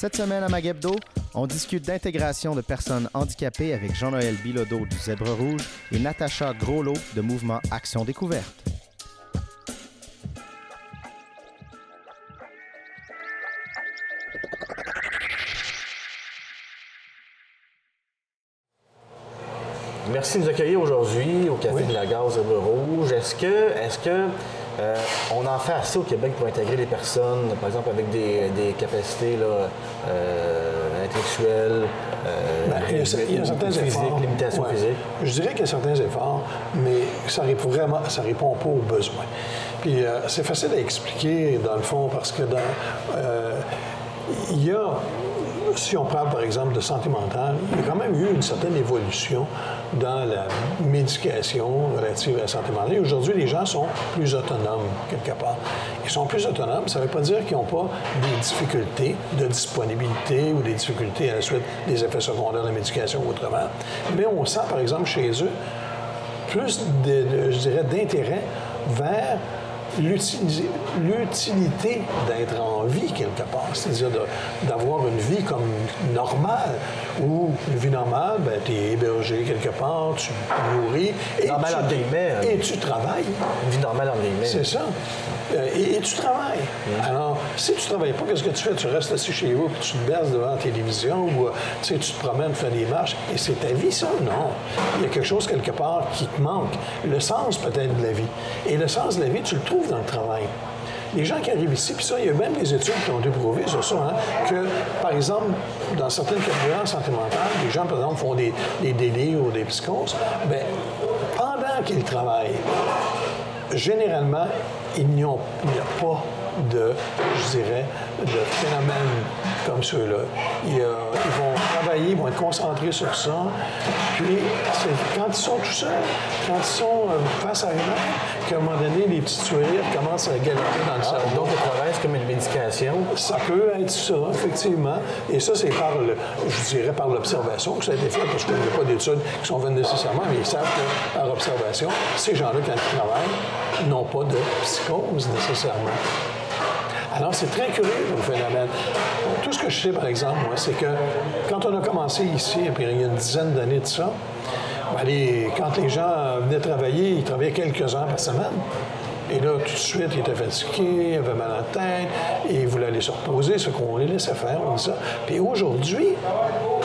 Cette semaine à Mag-Hebdo, on discute d'intégration de personnes handicapées avec Jean-Noël Bilodeau du Zèbre Rouge et Natacha Groslot de Mouvement Action Découverte. Merci de nous accueillir aujourd'hui au Café de la Gare Zèbre Rouge. Est-ce que on en fait assez au Québec pour intégrer des personnes, par exemple avec des capacités là, intellectuelles, il y a certains efforts, limitations physiques? Je dirais qu'il y a certains efforts, mais ça répond pas aux besoins. Puis c'est facile à expliquer dans le fond parce que il y a, si on parle par exemple de santé mentale, il y a quand même eu une certaine évolution dans la médication relative à la santé mentale. Et aujourd'hui, les gens sont plus autonomes, quelque part. Ils sont plus autonomes, ça ne veut pas dire qu'ils n'ont pas des difficultés de disponibilité ou des difficultés à la suite des effets secondaires de la médication ou autrement. Mais on sent, par exemple, chez eux, plus, je dirais, d'intérêt vers l'utilité d'être en vie quelque part, c'est-à-dire d'avoir une vie comme normale, où une vie normale, ben, tu es hébergé quelque part, tu nourris, et tu travailles. Une vie normale en guillemets. C'est ça. Et tu travailles. Alors, si tu ne travailles pas, qu'est-ce que tu fais? Tu restes assis chez vous, puis tu te baisses devant la télévision, ou tu te promènes, tu fais des marches, et c'est ta vie, ça? Non. Il y a quelque chose quelque part qui te manque. Le sens peut-être de la vie. Et le sens de la vie, tu le trouves dans le travail. Les gens qui arrivent ici, puis ça, il y a même des études qui ont éprouvé sur ça, que, par exemple, dans certaines catégories en santé mentale, les gens, par exemple, font des délires ou des psychoses, bien, pendant qu'ils travaillent, généralement, il n'y a pas de, je dirais, de phénomène comme ceux-là. Ils vont travailler, ils vont être concentrés sur ça. Puis, quand ils sont tout seuls, quand ils sont face à eux-mêmes, qu'à un moment donné, les petites sourires commencent à galoper dans le cerveau. Donc, le travail, c'est comme une médication? Ça peut être ça, effectivement. Et ça, c'est je dirais, par l'observation que ça a été fait, parce qu'il n'y a pas d'études qui sont faites nécessairement, mais ils savent que, par observation, ces gens-là, quand ils travaillent, n'ont pas de psychose nécessairement. Alors, c'est très curieux comme phénomène. Tout ce que je sais, par exemple, moi, c'est que quand on a commencé ici, puis il y a une dizaine d'années de ça, quand les gens venaient travailler, ils travaillaient quelques heures par semaine. Et là, tout de suite, ils étaient fatigués, ils avaient mal à la tête, et ils voulaient aller se reposer, ce qu'on les laissait faire, on dit ça. Puis aujourd'hui,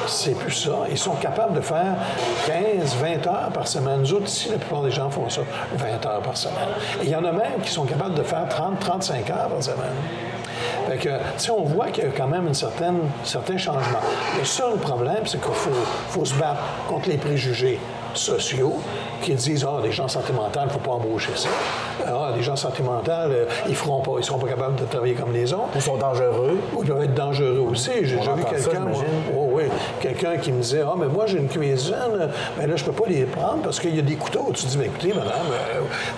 c'est plus ça. Ils sont capables de faire 15, 20 heures par semaine. Nous autres, ici, la plupart des gens font ça, 20 heures par semaine. Et il y en a même qui sont capables de faire 30, 35 heures par semaine. Fait que, tu sais, on voit qu'il y a quand même un certain changement. Le seul problème, c'est qu'il faut se battre contre les préjugés sociaux qui disent « Ah, les gens santé mentale, il ne faut pas embaucher ça. Ah, les gens santé mentale, ils ne seront pas capables de travailler comme les autres. » Ils sont dangereux. Ou ils peuvent être dangereux aussi. J'ai déjà vu quelqu'un qui me disait « Ah, mais moi, j'ai une cuisine, mais là, je ne peux pas les prendre parce qu'il y a des couteaux. » Tu dis « Mais écoutez, madame,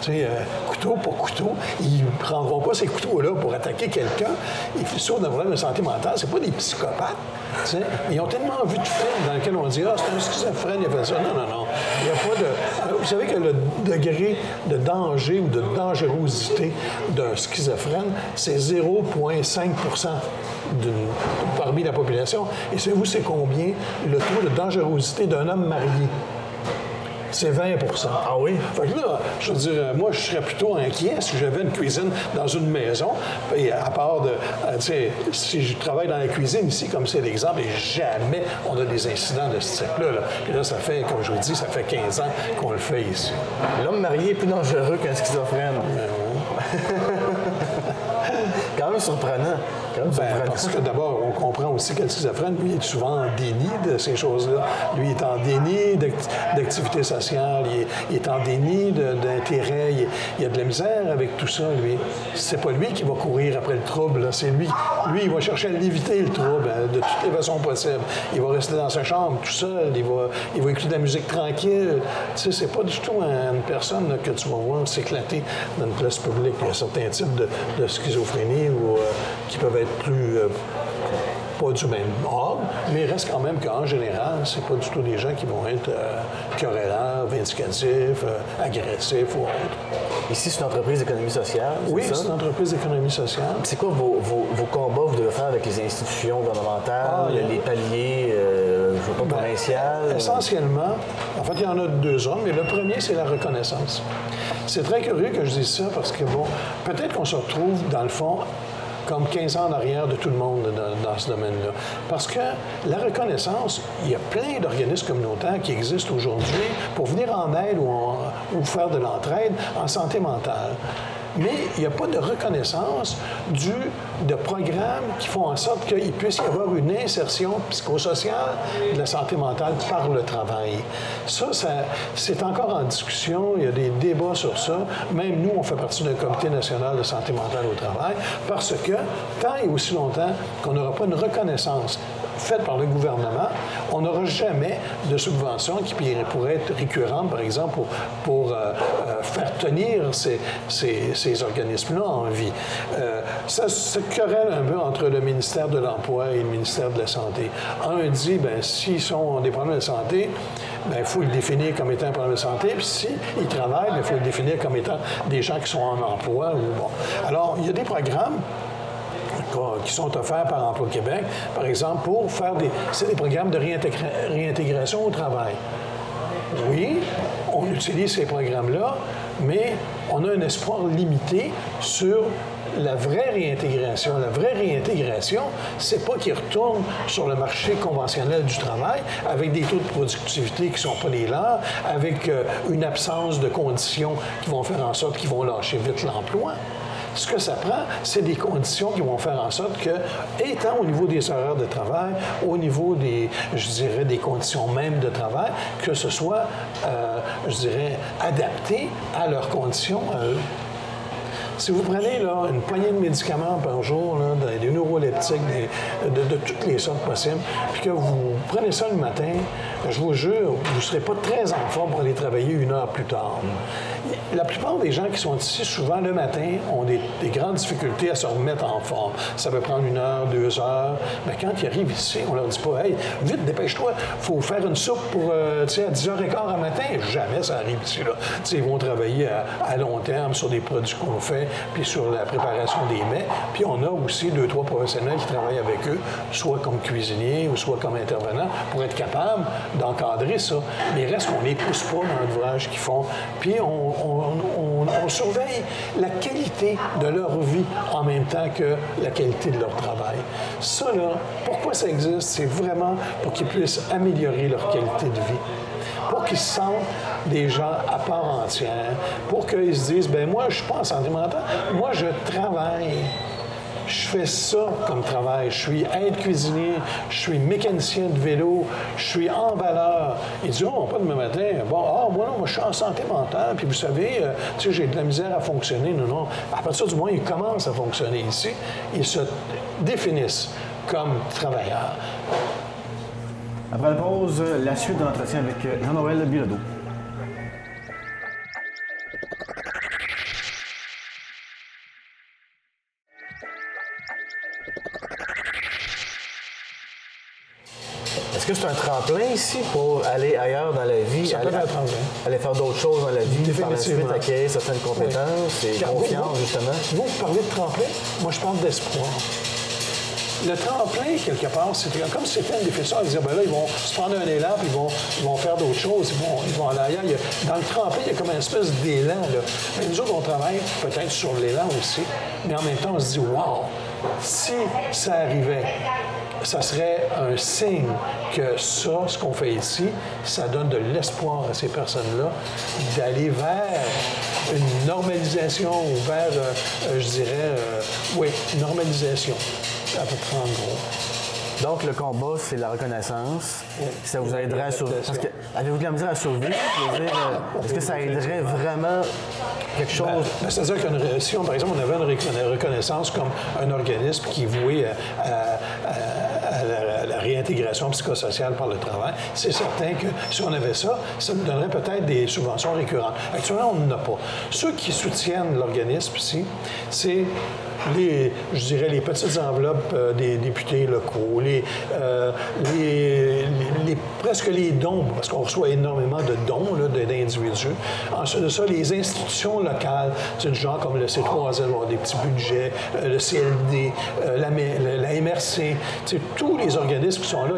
tu sais, couteau pour couteau, ils ne prendront pas ces couteaux-là pour attaquer quelqu'un. Ils font un problème de santé mentale. C'est pas des psychopathes. Tu sais, ils ont tellement vu de films dans lesquels on dit « Ah, c'est un schizophrène, il a fait ça. » Non. Il n'y a pas de... Vous savez que le degré de danger ou de dangerosité d'un schizophrène, c'est 0,5 parmi la population. Et savez-vous, c'est combien le taux de dangerosité d'un homme marié? C'est 20 %. Ah oui? Fait que là, je veux dire, moi, je serais plutôt inquiet si j'avais une cuisine dans une maison. Et à part de, tu sais, si je travaille dans la cuisine ici, comme c'est l'exemple, et jamais on a des incidents de ce type-là. Là. Puis là, ça fait, comme je vous dis, ça fait 15 ans qu'on le fait ici. L'homme marié est plus dangereux qu'un schizophrène. Quand même surprenant. Parce que d'abord, on comprend aussi que le schizophrène, lui, est souvent en déni de ces choses-là. Lui, il est en déni d'activité sociale, il est en déni d'intérêt, il a de la misère avec tout ça, lui. C'est pas lui qui va courir après le trouble, c'est lui. Lui, il va chercher à l'éviter, le trouble, de toutes les façons possibles. Il va rester dans sa chambre tout seul, il va écouter de la musique tranquille. Tu sais, c'est pas du tout une personne là, que tu vas voir s'éclater dans une place publique. Il y a certains types de schizophrénie ou qui peuvent être plus pas du même ordre, mais il reste quand même qu'en général, c'est pas du tout des gens qui vont être querellants, vindicatifs, agressifs ou autres. Ici, c'est une entreprise d'économie sociale, Oui, ça? c'est une entreprise d'économie sociale. C'est quoi vos combats que vous devez faire avec les institutions gouvernementales, les paliers, je ne veux pas provinciales? Essentiellement, en fait, il y en a deux hommes, mais le premier, c'est la reconnaissance. C'est très curieux que je dise ça parce que, bon, peut-être qu'on se retrouve, dans le fond, comme 15 ans en arrière de tout le monde dans ce domaine-là. Parce que la reconnaissance, il y a plein d'organismes communautaires qui existent aujourd'hui pour venir en aide ou faire de l'entraide en santé mentale. Mais il n'y a pas de reconnaissance de programmes qui font en sorte qu'il puisse y avoir une insertion psychosociale de la santé mentale par le travail. Ça, c'est encore en discussion, il y a des débats sur ça. Même nous, on fait partie d'un comité national de santé mentale au travail parce que tant et aussi longtemps qu'on n'aura pas une reconnaissance faite par le gouvernement, on n'aura jamais de subvention qui pourrait être récurrente, par exemple, pour faire tenir ces organismes-là en vie. Ça se querelle un peu entre le ministère de l'Emploi et le ministère de la Santé. Un dit, bien, s'ils ont des problèmes de santé, bien, il faut le définir comme étant un problème de santé, puis s'ils travaillent, il faut le définir comme étant des gens qui sont en emploi. Bon. Alors, il y a des programmes qui sont offerts par Emploi Québec, par exemple, pour faire des programmes de réintégration au travail. Oui, on utilise ces programmes-là, mais on a un espoir limité sur la vraie réintégration. La vraie réintégration, c'est pas qu'ils retournent sur le marché conventionnel du travail avec des taux de productivité qui sont pas les leurs, avec une absence de conditions qui vont faire en sorte qu'ils vont lâcher vite l'emploi. Ce que ça prend, c'est des conditions qui vont faire en sorte que, étant au niveau des horaires de travail, au niveau des conditions même de travail, que ce soit, adapté à leurs conditions à eux. Si vous prenez là, une poignée de médicaments par jour, là, des neuroleptiques, de toutes les sortes possibles, puis que vous prenez ça le matin, je vous jure, vous ne serez pas très en forme pour aller travailler 1 heure plus tard. La plupart des gens qui sont ici, souvent le matin, ont des grandes difficultés à se remettre en forme. Ça peut prendre 1 heure, 2 heures. Mais quand ils arrivent ici, on leur dit pas « Hey, vite, dépêche-toi, il faut faire une soupe pour, à 10h15 le matin. » Jamais ça arrive ici. Là. Ils vont travailler à long terme sur des produits qu'on fait, puis sur la préparation des mets. Puis on a aussi 2-3 professionnels qui travaillent avec eux, soit comme cuisiniers ou soit comme intervenants, pour être capables d'encadrer ça. Mais il reste qu'on ne les pousse pas dans l'ouvrage qu'ils font. Puis on surveille la qualité de leur vie en même temps que la qualité de leur travail. Ça, là, pourquoi ça existe? C'est vraiment pour qu'ils puissent améliorer leur qualité de vie, pour qu'ils se sentent des gens à part entière, pour qu'ils se disent, bien moi, je ne suis pas en santé mentale, moi, je travaille. Je fais ça comme travail. Je suis aide-cuisinier, je suis mécanicien de vélo, je suis emballeur. Ils diront pas demain matin, bon, moi non, moi je suis en santé mentale, puis vous savez, j'ai de la misère à fonctionner. Non. À partir du moment où ils commencent à fonctionner ici, ils se définissent comme travailleurs. Après la pause, la suite de l'entretien avec Jean-Noël Bilodeau. Est-ce que c'est un tremplin ici pour aller ailleurs dans la vie? Ça peut être un tremplin. Aller faire d'autres choses dans la vie, par la suite acquérir certaines compétences et confiance, justement? Vous parlez de tremplin, moi je parle d'espoir. Le tremplin, quelque part, c'est comme si c'était une définition à dire, ben là, ils vont se prendre un élan, puis ils vont faire d'autres choses, ils vont aller ailleurs. Dans le tremplin, il y a comme une espèce d'élan, là. Mais nous autres, on travaille peut-être sur l'élan aussi, mais en même temps, on se dit, wow, si ça arrivait, ça serait un signe que ça, ce qu'on fait ici, ça donne de l'espoir à ces personnes-là d'aller vers une normalisation ou vers, une normalisation. À peu près en gros. Donc, le combat, c'est la reconnaissance. Ça vous aiderait à survivre. Parce que, avez-vous de la misère à survivre? Est-ce que ça aiderait vraiment quelque chose? C'est-à-dire que si, par exemple, on avait une reconnaissance comme un organisme qui est voué à à la réintégration psychosociale par le travail, c'est certain que si on avait ça, ça nous donnerait peut-être des subventions récurrentes. Actuellement, on n'en a pas. Ceux qui soutiennent l'organisme ici, c'est je dirais, les petites enveloppes des députés locaux, presque les dons, parce qu'on reçoit énormément de dons d'individus. Ensuite de ça, les institutions locales, du genre comme le C3S, ont des petits budgets, le CLD, la MRC, tous les organismes qui sont là,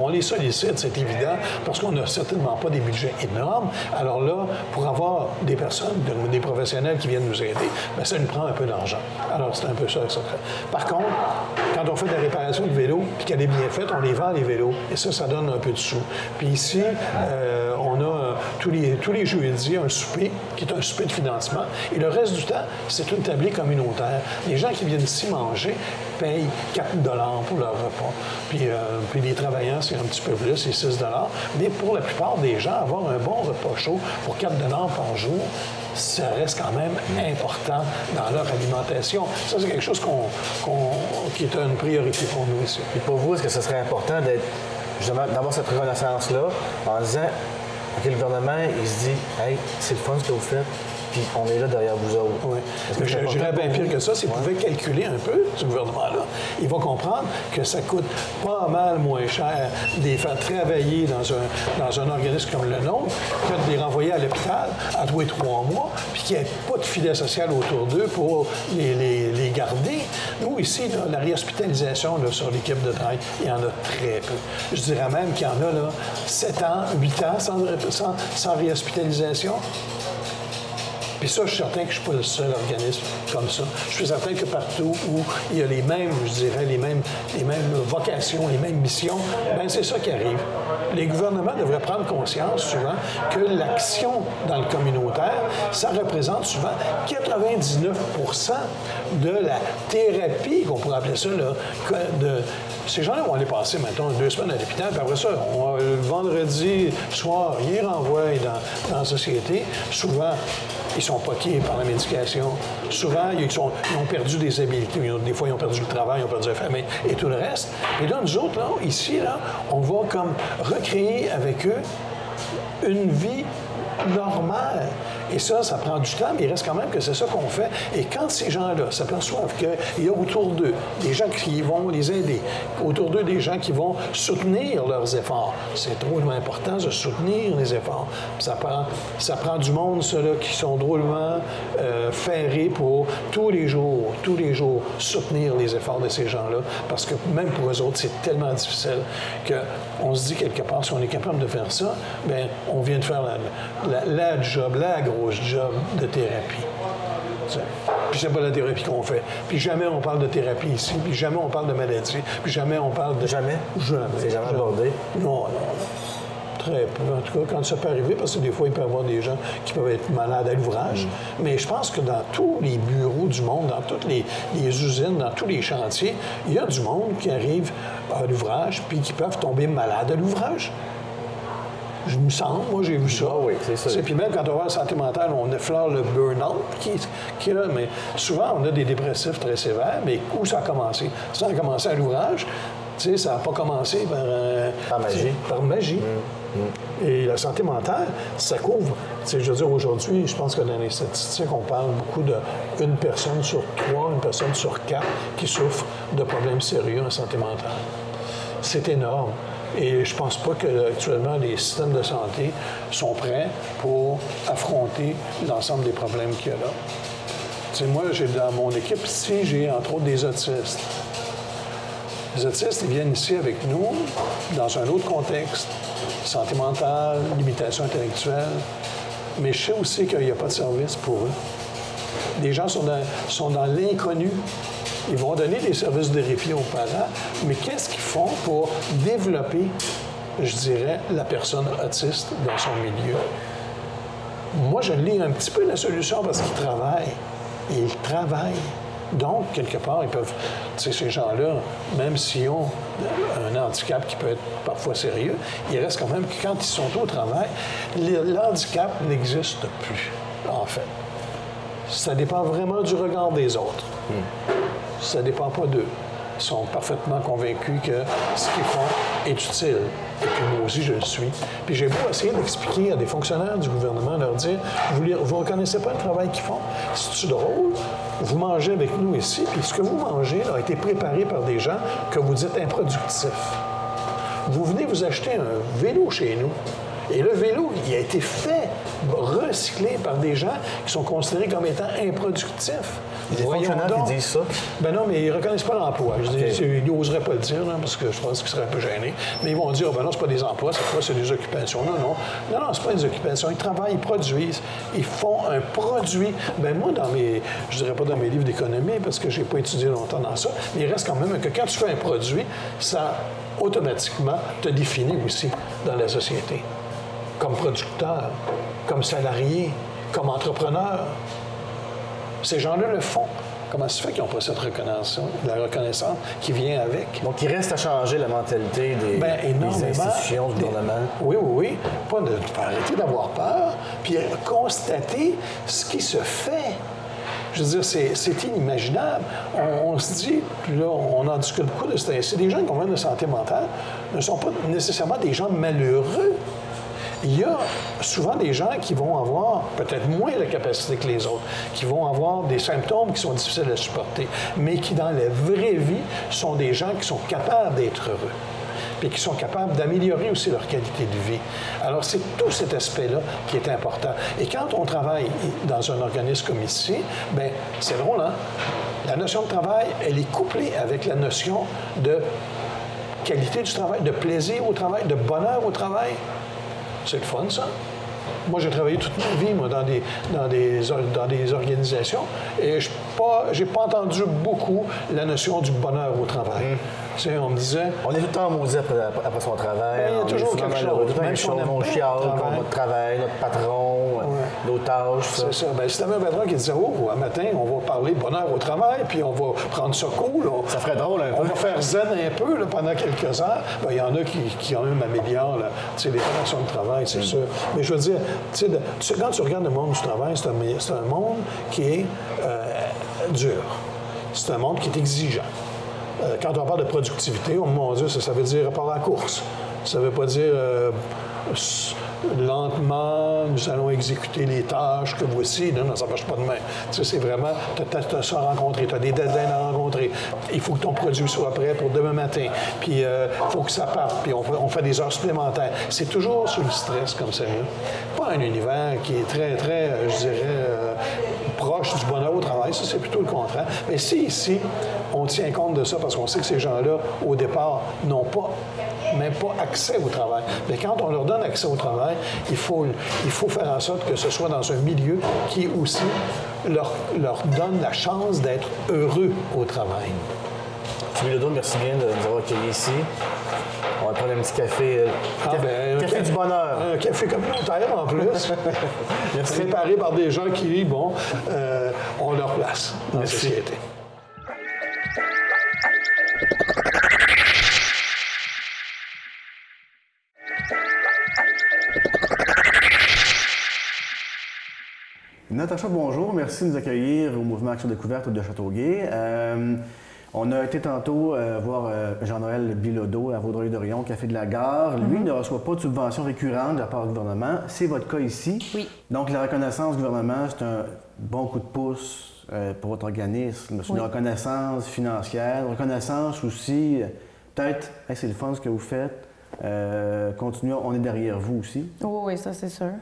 on les sollicite, c'est évident, parce qu'on n'a certainement pas des budgets énormes. Alors là, pour avoir des personnes, des professionnels qui viennent nous aider, bien, ça nous prend un peu d'argent. Alors, c'est un peu ça que ça fait. Par contre, quand on fait de la réparation de vélos, puis qu'elle est bien faite, on les vend, les vélos. Et ça donne un peu de sous. Puis ici, on a tous les jeudis un souper, qui est un souper de financement. Et le reste du temps, c'est une tablée communautaire. Les gens qui viennent ici manger payent 4 $ pour leur repas. Puis les travailleurs, c'est un petit peu plus, c'est 6 $. Mais pour la plupart des gens, avoir un bon repas chaud pour 4 $ par jour, ça reste quand même important dans leur alimentation. Ça, c'est quelque chose qui est une priorité pour nous ici. Et pour vous, est-ce que ce serait important d'avoir cette reconnaissance-là en disant, OK, le gouvernement, il se dit, hey, c'est le fun ce que vous faites, puis on est là derrière vous autres. Oui. Je dirais bien pire que ça, s'il pouvait calculer un peu, ce gouvernement-là, il va comprendre que ça coûte pas mal moins cher de les faire travailler dans un organisme comme le nôtre que de les renvoyer à l'hôpital à tous les 3 mois, puis qu'il n'y ait pas de filet social autour d'eux pour les garder. Nous, ici, là, la réhospitalisation sur l'équipe de travail, il y en a très peu. Je dirais même qu'il y en a 7 ans, 8 ans sans réhospitalisation. Puis ça, je suis certain que je ne suis pas le seul organisme comme ça. Je suis certain que partout où il y a les mêmes, je dirais, les mêmes vocations, les mêmes missions, bien, c'est ça qui arrive. Les gouvernements devraient prendre conscience souvent que l'action dans le communautaire, ça représente souvent 99 % de la thérapie, qu'on pourrait appeler ça, ces gens-là vont aller passer, maintenant 2 semaines à l'hôpital, puis après ça, le vendredi soir, ils les renvoient dans la société. Souvent, ils sont poqués par la médication. Souvent, ils ont perdu des habiletés. Des fois, ils ont perdu le travail, ils ont perdu la famille et tout le reste. Et là, nous autres, ici, on va comme recréer avec eux une vie normale. Et ça prend du temps, mais il reste quand même que c'est ça qu'on fait. Et quand ces gens-là s'aperçoivent qu'il y a autour d'eux des gens qui vont les aider, autour d'eux des gens qui vont soutenir leurs efforts, c'est drôlement important de soutenir les efforts. Ça prend du monde, ceux-là, qui sont drôlement ferrés pour tous les jours, soutenir les efforts de ces gens-là, parce que même pour eux autres, c'est tellement difficile qu'on se dit quelque part, si on est capable de faire ça, bien, on vient de faire la grosse job de thérapie. Puis c'est pas la thérapie qu'on fait. Puis jamais on parle de thérapie ici, puis jamais on parle de maladie, puis jamais on parle de... Jamais? Jamais. C'est jamais abordé? Non. Très peu. En tout cas, quand ça peut arriver, parce que des fois, il peut y avoir des gens qui peuvent être malades à l'ouvrage. Mais je pense que dans tous les bureaux du monde, dans toutes les usines, dans tous les chantiers, il y a du monde qui arrive à l'ouvrage puis qui peuvent tomber malades à l'ouvrage. Je me sens, moi j'ai vu ça. Ah oui, c'est ça. Puis même quand on va à la santé mentale, on effleure le burn-out qui est là, mais souvent on a des dépressifs très sévères, mais où ça a commencé? Ça a commencé à l'ouvrage, tu sais, ça n'a pas commencé par magie. Par magie. Et la santé mentale, ça couvre. Je veux dire, aujourd'hui, je pense que dans les statistiques, on parle beaucoup d'une personne sur 3, une personne sur 4 qui souffre de problèmes sérieux en santé mentale. C'est énorme. Et je ne pense pas qu'actuellement, les systèmes de santé sont prêts pour affronter l'ensemble des problèmes qu'il y a là. Tu sais, moi, dans mon équipe ici, j'ai entre autres des autistes. Les autistes, ils viennent ici avec nous dans un autre contexte. Santé mentale, limitation intellectuelle. Mais je sais aussi qu'il n'y a pas de service pour eux. Les gens sont dans l'inconnu. Ils vont donner des services de répit aux parents, mais qu'est-ce qu'ils font pour développer, je dirais, la personne autiste dans son milieu? Moi, je lis un petit peu la solution parce qu'ils travaillent. Et ils travaillent. Donc, quelque part, ils peuvent... Tu sais, ces gens-là, même s'ils ont un handicap qui peut être parfois sérieux, il reste quand même que quand ils sont au travail, l'handicap n'existe plus, en fait. Ça dépend vraiment du regard des autres. Ça ne dépend pas d'eux. sont parfaitement convaincus que ce qu'ils font est utile. Et puis moi aussi, je le suis. Puis j'ai beau essayer d'expliquer à des fonctionnaires du gouvernement, leur dire, vous ne reconnaissez pas le travail qu'ils font? C'est-tu drôle? Vous mangez avec nous ici, puis ce que vous mangez a été préparé par des gens que vous dites improductifs. Vous venez vous acheter un vélo chez nous. Et le vélo, il a été fait, recyclé par des gens qui sont considérés comme étant improductifs. Des fonctionnaires qui disent ça? Ben non, mais ils ne reconnaissent pas l'emploi. Ils n'oseraient pas le dire, là, parce que je pense qu'ils seraient un peu gênés. Mais ils vont dire, ben non, c'est pas des emplois, c'est des occupations. Non, c'est pas des occupations. Ils travaillent, ils produisent. Ils font un produit. Ben moi, je dirais pas dans mes livres d'économie, parce que j'ai pas étudié longtemps dans ça, mais il reste quand même que quand tu fais un produit, ça automatiquement te définit aussi dans la société. Comme producteur, comme salarié, comme entrepreneur. Ces gens-là le font. Comment ça se fait qu'ils n'ont pas cette reconnaissance, la reconnaissance qui vient avec? Donc, il reste à changer la mentalité des institutions du gouvernement. Oui. Pas de arrêter d'avoir peur, puis constater ce qui se fait. Je veux dire, c'est inimaginable. On se dit, puis là, on en discute beaucoup de ça. C'est des gens qui ont même de santé mentale, ne sont pas nécessairement des gens malheureux. Il y a souvent des gens qui vont avoir peut-être moins la capacité que les autres, qui vont avoir des symptômes qui sont difficiles à supporter, mais qui, dans la vraie vie, sont des gens qui sont capables d'être heureux, puis qui sont capables d'améliorer aussi leur qualité de vie. Alors, c'est tout cet aspect-là qui est important. Et quand on travaille dans un organisme comme ici, bien, c'est drôle, hein? La notion de travail, elle est couplée avec la notion de qualité du travail, de plaisir au travail, de bonheur au travail. C'est le fun, ça. Moi, j'ai travaillé toute ma vie, moi, dans des organisations, et je n'ai pas entendu beaucoup la notion du bonheur au travail. Tu sais, on me disait... On est tout le temps maudit après son travail. Il y a toujours quelque chose. Même si on chiale contre notre travail, notre patron, nos tâches. C'est ça. Bien, si tu avais un patron qui disait, oh, un matin, on va parler bonheur au travail, puis on va prendre ça cool. Ça ferait drôle un peu. On va faire zen un peu là, pendant quelques heures. Bien, il y en a qui quand même améliorent les conditions de travail, c'est sûr. Mais je veux dire, quand tu regardes le monde du travail, c'est un monde qui est dur. C'est un monde qui est exigeant. Quand on parle de productivité, oh mon Dieu, ça veut dire par la course. Ça ne veut pas dire lentement, nous allons exécuter les tâches que voici. Non, ça ne marche pas de main. Tu sais, c'est vraiment, tu as ça à rencontrer, tu as des deadlines à rencontrer. Il faut que ton produit soit prêt pour demain matin. Puis, il faut que ça parte. Puis, on fait des heures supplémentaires. C'est toujours sous le stress comme ça. Pas un univers qui est très, très, je dirais, proche du bonheur au travail. Ça, c'est plutôt le contraire. Mais si ici, on tient compte de ça parce qu'on sait que ces gens-là, au départ, n'ont pas même pas accès au travail. Mais quand on leur donne accès au travail, il faut faire en sorte que ce soit dans un milieu qui aussi leur donne la chance d'être heureux au travail. Philippe Bilodeau, merci bien de nous avoir accueillis ici. On va prendre un petit café. Café du bonheur. Un café communautaire en plus. Merci. Préparé par des gens qui, ont leur place dans la société. Natacha, bonjour. Merci de nous accueillir au Mouvement Action Découverte de Châteauguay. On a été tantôt voir Jean-Noël Bilodeau à Vaudreuil-Dorion, Café de la Gare. Lui ne reçoit pas de subvention récurrente de la part du gouvernement. C'est votre cas ici. Oui. Donc, la reconnaissance du gouvernement, c'est un bon coup de pouce pour votre organisme. C'est une reconnaissance financière, une reconnaissance aussi, peut-être, hey, c'est le fun ce que vous faites. Continuons, on est derrière vous aussi. Oui, ça c'est sûr.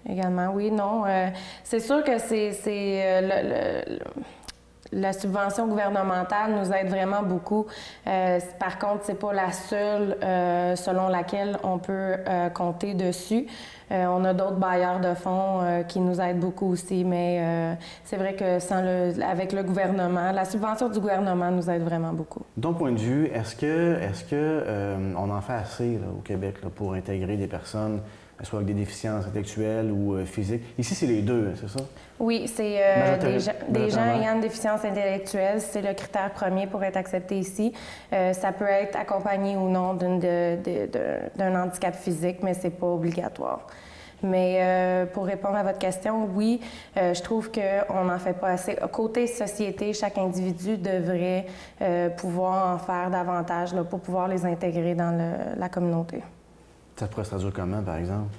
Également, oui, non. C'est sûr que la subvention gouvernementale nous aide vraiment beaucoup. Par contre, c'est pas la seule selon laquelle on peut compter dessus. On a d'autres bailleurs de fonds qui nous aident beaucoup aussi, mais c'est vrai que avec le gouvernement, la subvention du gouvernement nous aide vraiment beaucoup. De ton point de vue, est-ce que on en fait assez là, au Québec là, pour intégrer des personnes soit avec des déficiences intellectuelles ou physiques? Ici, c'est les deux, c'est ça? Oui, c'est des gens ayant une déficience intellectuelle. C'est le critère premier pour être accepté ici. Ça peut être accompagné ou non d'un handicap physique, mais c'est pas obligatoire. Mais pour répondre à votre question, oui, je trouve qu'on n'en fait pas assez. Côté société, chaque individu devrait pouvoir en faire davantage là, pour pouvoir les intégrer dans la communauté. Ça pourrait se traduire comment, par exemple?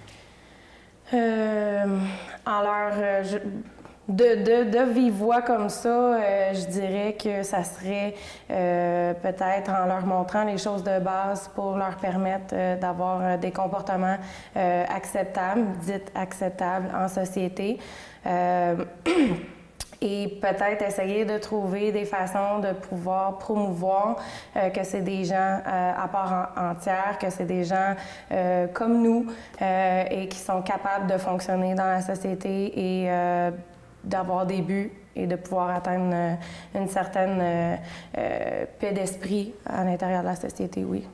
De vive voix comme ça, je dirais que ça serait peut-être en leur montrant les choses de base pour leur permettre d'avoir des comportements acceptables, dites acceptables en société. Et peut-être essayer de trouver des façons de pouvoir promouvoir que c'est des gens à part entière, que c'est des gens comme nous et qui sont capables de fonctionner dans la société et d'avoir des buts et de pouvoir atteindre une certaine paix d'esprit à l'intérieur de la société, oui.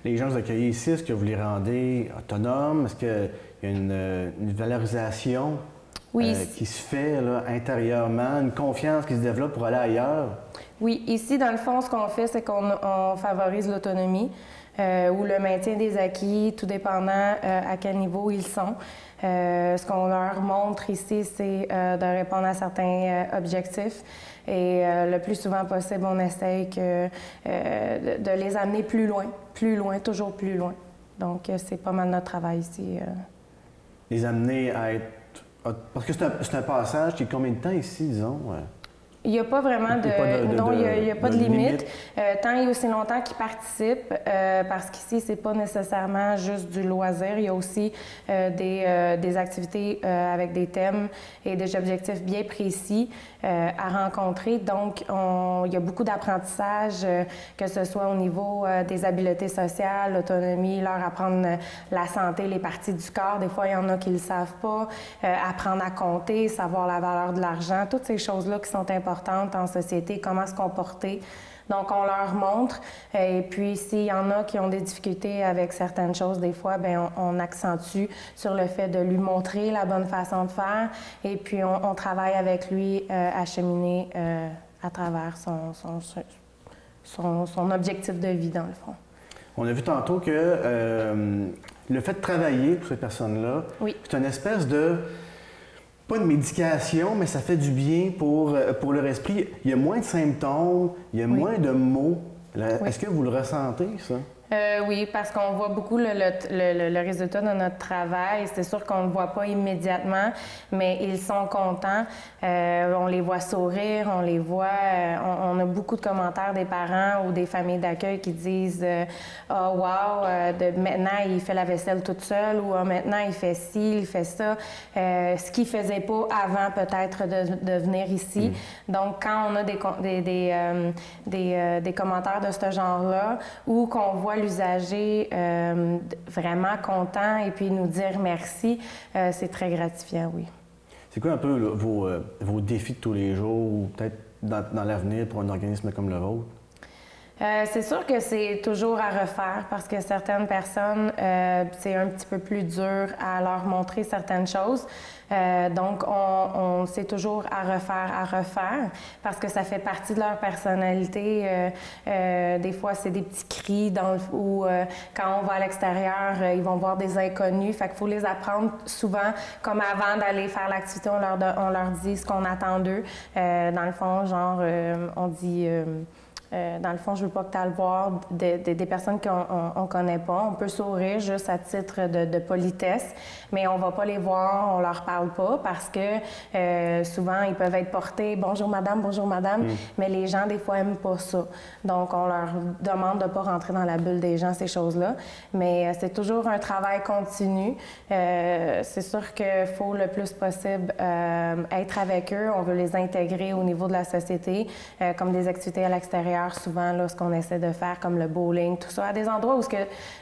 Les gens que vous accueillez ici, est-ce que vous les rendez autonomes? Est-ce qu'il y a une valorisation qui se fait là, intérieurement, une confiance qui se développe pour aller ailleurs? Oui, ici, dans le fond, ce qu'on fait, c'est qu'on favorise l'autonomie ou le maintien des acquis, tout dépendant à quel niveau ils sont. Ce qu'on leur montre ici, c'est de répondre à certains objectifs et le plus souvent possible, on essaye de les amener plus loin, toujours plus loin. Donc, c'est pas mal notre travail ici. Les amener à être... Parce que c'est un passage qui est combien de temps ici, disons? Il n'y a pas vraiment il n'y a pas de limite. Tant et aussi longtemps qu'ils participent, parce qu'ici, c'est pas nécessairement juste du loisir. Il y a aussi des activités avec des thèmes et des objectifs bien précis à rencontrer. Donc, il y a beaucoup d'apprentissage, que ce soit au niveau des habiletés sociales, l'autonomie, leur apprendre la santé, les parties du corps. Des fois, il y en a qui ne le savent pas. Apprendre à compter, savoir la valeur de l'argent, toutes ces choses-là qui sont importantes en société, comment se comporter. Donc, on leur montre. Et puis, s'il y en a qui ont des difficultés avec certaines choses, des fois, bien, on accentue sur le fait de lui montrer la bonne façon de faire. Et puis, on travaille avec lui à cheminer à travers son objectif de vie, dans le fond. On a vu tantôt que le fait de travailler pour ces personnes-là, c'est une espèce de... pas de médication, mais ça fait du bien pour leur esprit. Il y a moins de symptômes, il y a moins de mots. Est-ce que vous le ressentez, ça? Oui, parce qu'on voit beaucoup le résultat de notre travail. C'est sûr qu'on ne le voit pas immédiatement, mais ils sont contents. On les voit sourire, on les voit... on a beaucoup de commentaires des parents ou des familles d'accueil qui disent « Oh, wow, maintenant, il fait la vaisselle toute seule » ou oh, « Maintenant, il fait ci, il fait ça ». Ce qu'il ne faisait pas avant, peut-être, de venir ici. Donc, quand on a des commentaires de ce genre-là ou qu'on voit l'usager vraiment content et puis nous dire merci, c'est très gratifiant, oui. C'est quoi un peu là, vos défis de tous les jours ou peut-être dans l'avenir pour un organisme comme le vôtre? C'est sûr que c'est toujours à refaire parce que certaines personnes, c'est un petit peu plus dur à leur montrer certaines choses. Donc, c'est toujours à refaire parce que ça fait partie de leur personnalité. Des fois, c'est des petits cris ou quand on va à l'extérieur, ils vont voir des inconnus. Fait qu'il faut les apprendre souvent, comme avant d'aller faire l'activité, on leur dit ce qu'on attend d'eux. Dans le fond, genre, on dit... dans le fond, je veux pas que tu ailles voir des personnes qu'on connaît pas. On peut sourire juste à titre de politesse, mais on va pas les voir, on leur parle pas parce que souvent, ils peuvent être portés « Bonjour madame, mais les gens, des fois, aiment pas ça. Donc, on leur demande de pas rentrer dans la bulle des gens, ces choses-là. Mais c'est toujours un travail continu. C'est sûr qu'il faut le plus possible être avec eux. On veut les intégrer au niveau de la société, comme des activités à l'extérieur. Souvent, là, ce qu'on essaie de faire, comme le bowling, tout ça, à des endroits où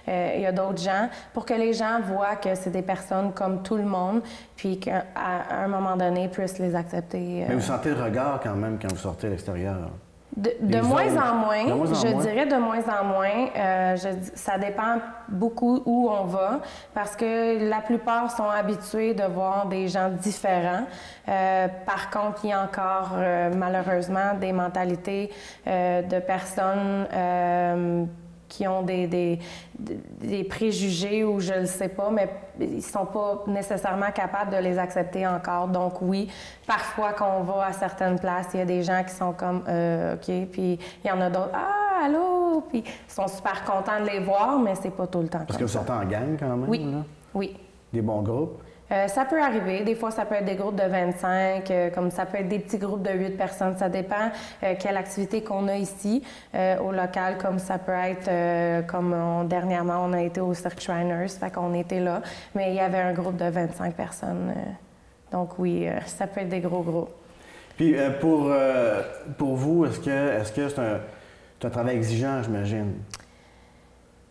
il y a d'autres gens, pour que les gens voient que c'est des personnes comme tout le monde, puis qu'à un moment donné, puissent les accepter. Mais vous sentez le regard quand même quand vous sortez à l'extérieur? De moins en moins, je dirais de moins en moins. Ça dépend beaucoup où on va, parce que la plupart sont habitués de voir des gens différents. Par contre, il y a encore malheureusement des mentalités de personnes qui ont des préjugés ou je ne sais pas, mais ils ne sont pas nécessairement capables de les accepter encore. Donc oui, parfois quand on va à certaines places, il y a des gens qui sont comme OK, puis il y en a d'autres, ah, allô, puis ils sont super contents de les voir, mais c'est pas tout le temps. Parce que vous sortez en gang quand même, Oui, là? oui. Des bons groupes? Ça peut arriver. Des fois, ça peut être des groupes de 25, comme ça peut être des petits groupes de 8 personnes. Ça dépend quelle activité qu'on a ici au local, comme ça peut être, dernièrement, on a été au Cirque Shriners, fait qu'on était là, mais il y avait un groupe de 25 personnes. Donc oui, ça peut être des gros groupes. Puis pour vous, est-ce que c'est un travail exigeant, j'imagine?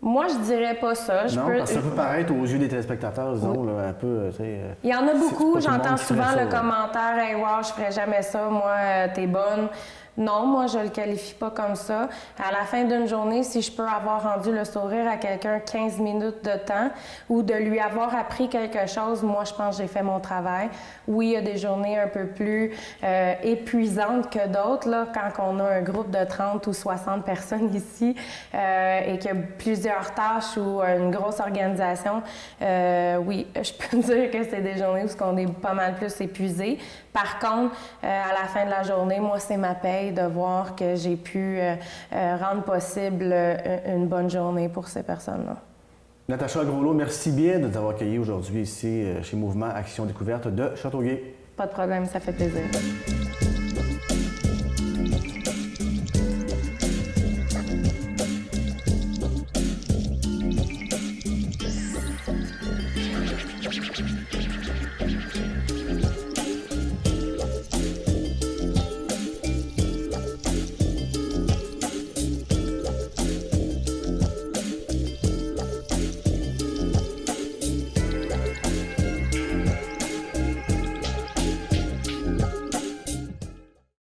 Moi, je dirais pas ça. Non, parce que ça peut paraître aux yeux des téléspectateurs, disons, là, un peu, tu sais... Il y en a beaucoup, c'est pas tout le monde j'entends qui ferait souvent ça, le là. commentaire « Hey, wow, je ferais jamais ça, moi, t'es bonne ». Non, moi, je le qualifie pas comme ça. À la fin d'une journée, si je peux avoir rendu le sourire à quelqu'un 15 minutes de temps ou de lui avoir appris quelque chose, moi, je pense que j'ai fait mon travail. Oui, il y a des journées un peu plus épuisantes que d'autres, là, quand on a un groupe de 30 ou 60 personnes ici et qu'il y a plusieurs tâches ou une grosse organisation. Oui, je peux dire que c'est des journées où on est pas mal plus épuisé. Par contre, à la fin de la journée, moi, c'est ma paye de voir que j'ai pu rendre possible une bonne journée pour ces personnes-là. Natacha Groslot, merci bien de t'avoir accueilli aujourd'hui ici chez Mouvement Action Découverte de Châteauguay. Pas de problème, ça fait plaisir.